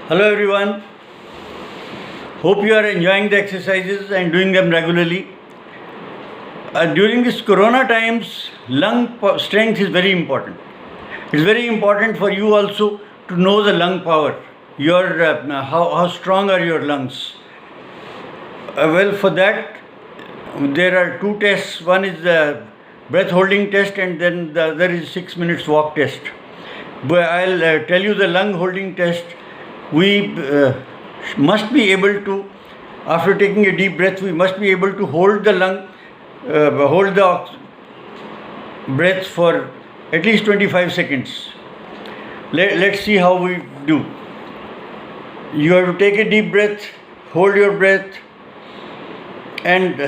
Hello everyone. Hope you are enjoying the exercises and doing them regularly. During this corona times, strength is very important. It's very important for you also to know the lung power. How strong are your lungs? For that, there are two tests. One is the breath holding test, and then the other is 6 minutes walk test. But I'll tell you the lung holding test. We must be able to, after taking a deep breath, we must be able to hold the breath for at least 25 seconds. Let's see how we do. You have to take a deep breath, hold your breath, and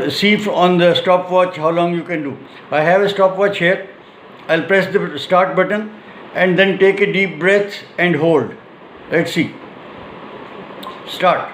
see on the stopwatch how long you can do. I have a stopwatch here. I'll press the start button and then take a deep breath and hold. Let's see. Start.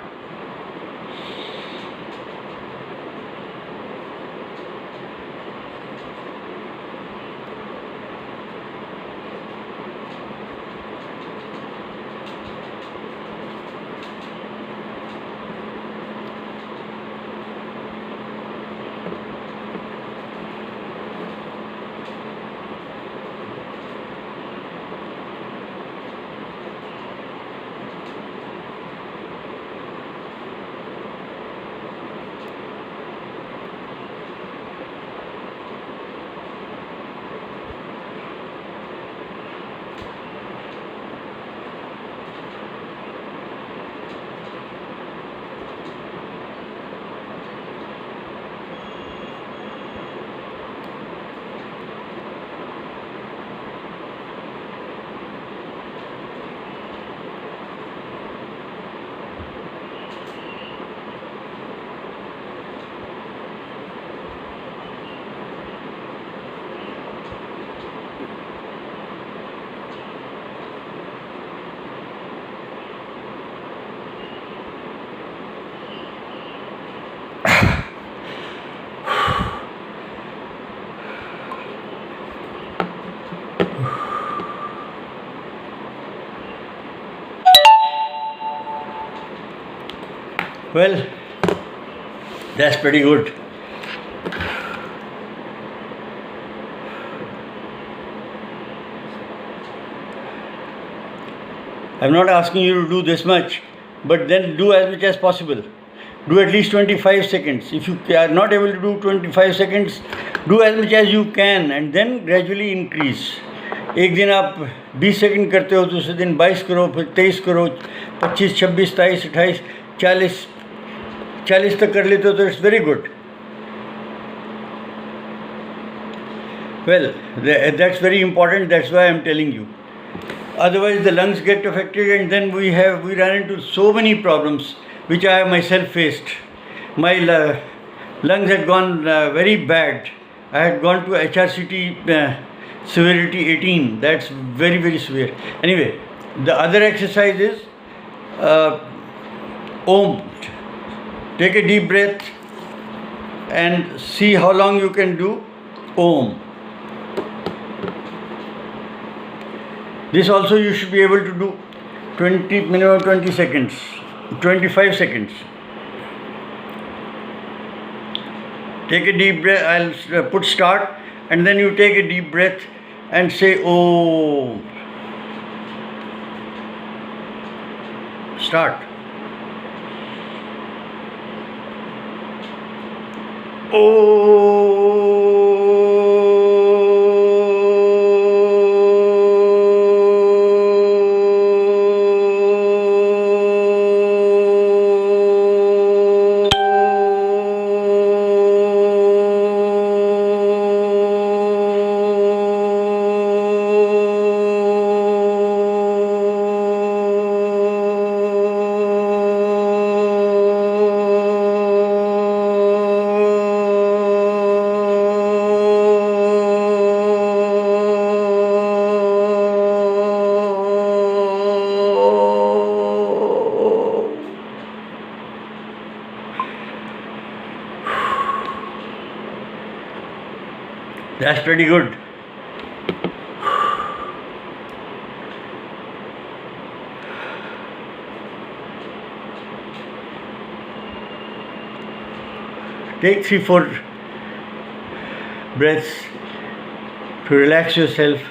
Well, that's pretty good. I'm not asking you to do this much, but then do as much as possible. Do at least 25 seconds. If you are not able to do 25 seconds, do as much as you can and then gradually increase. एक दिन आप 20 second करते हो, दूसरे दिन 22 करो, फिर 23 करो, 25, 26, 27, 28, 40 तक कर लेते हो तो it's very good. Well, that's very important. That's why I'm telling you. Otherwise, the lungs get affected, and then we run into so many problems which I have myself faced. My lungs had gone very bad. I had gone to HRCT severity 18. That's very, very severe. Anyway, the other exercise is Om. Take a deep breath and see how long you can do Om. This also you should be able to do minimum 20 seconds, 25 seconds. Take a deep breath. I'll put start and then you take a deep breath and say Om. Start. That's pretty good. Take 3-4 breaths to relax yourself,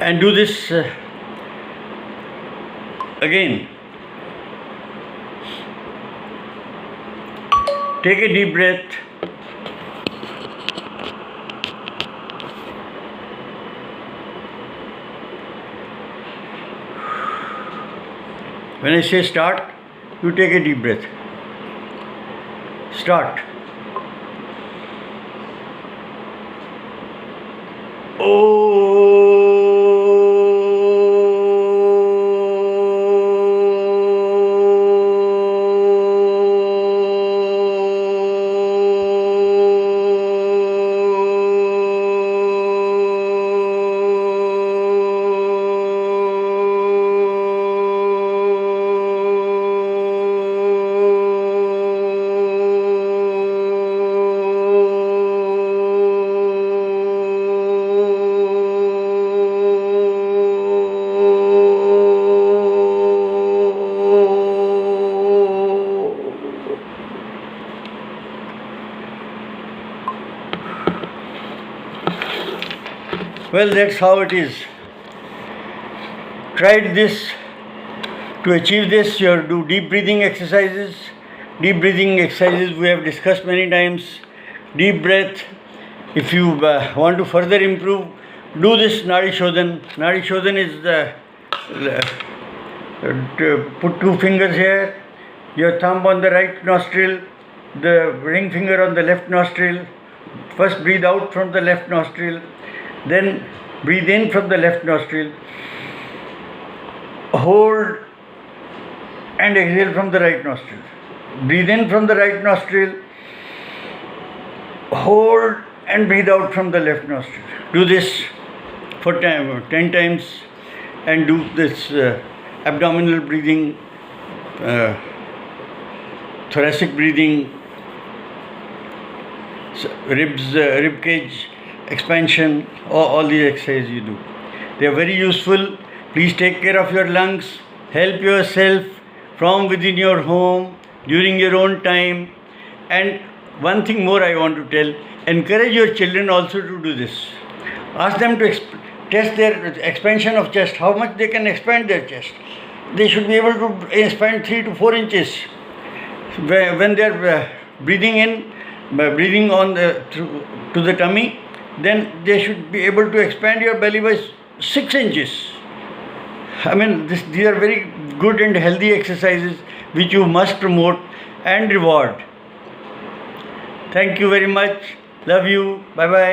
and do this again. Take a deep breath. When I say start, you take a deep breath. Start. Well, that's how it is. Tried this. To achieve this, you have to do deep breathing exercises. Deep breathing exercises we have discussed many times. Deep breath. If you want to further improve, do this Nadi Shodhan. Nadi Shodhan is put 2 fingers here, your thumb on the right nostril, the ring finger on the left nostril. First breathe out from the left nostril, then breathe in from the left nostril, hold and exhale from the right nostril. Breathe in from the right nostril, hold and breathe out from the left nostril. Do this for 10 times, and do this abdominal breathing, thoracic breathing, rib cage expansion, all these exercises you do. They are very useful. Please take care of your lungs. Help yourself from within your home during your own time. And one thing more I want to tell, encourage your children also to do this. Ask them to test their expansion of chest, how much they can expand their chest. They should be able to expand 3 to 4 inches. When they are breathing in, breathing on to the tummy, then they should be able to expand your belly by 6 inches. I mean, these are very good and healthy exercises which you must promote and reward. Thank you very much. Love you. Bye bye.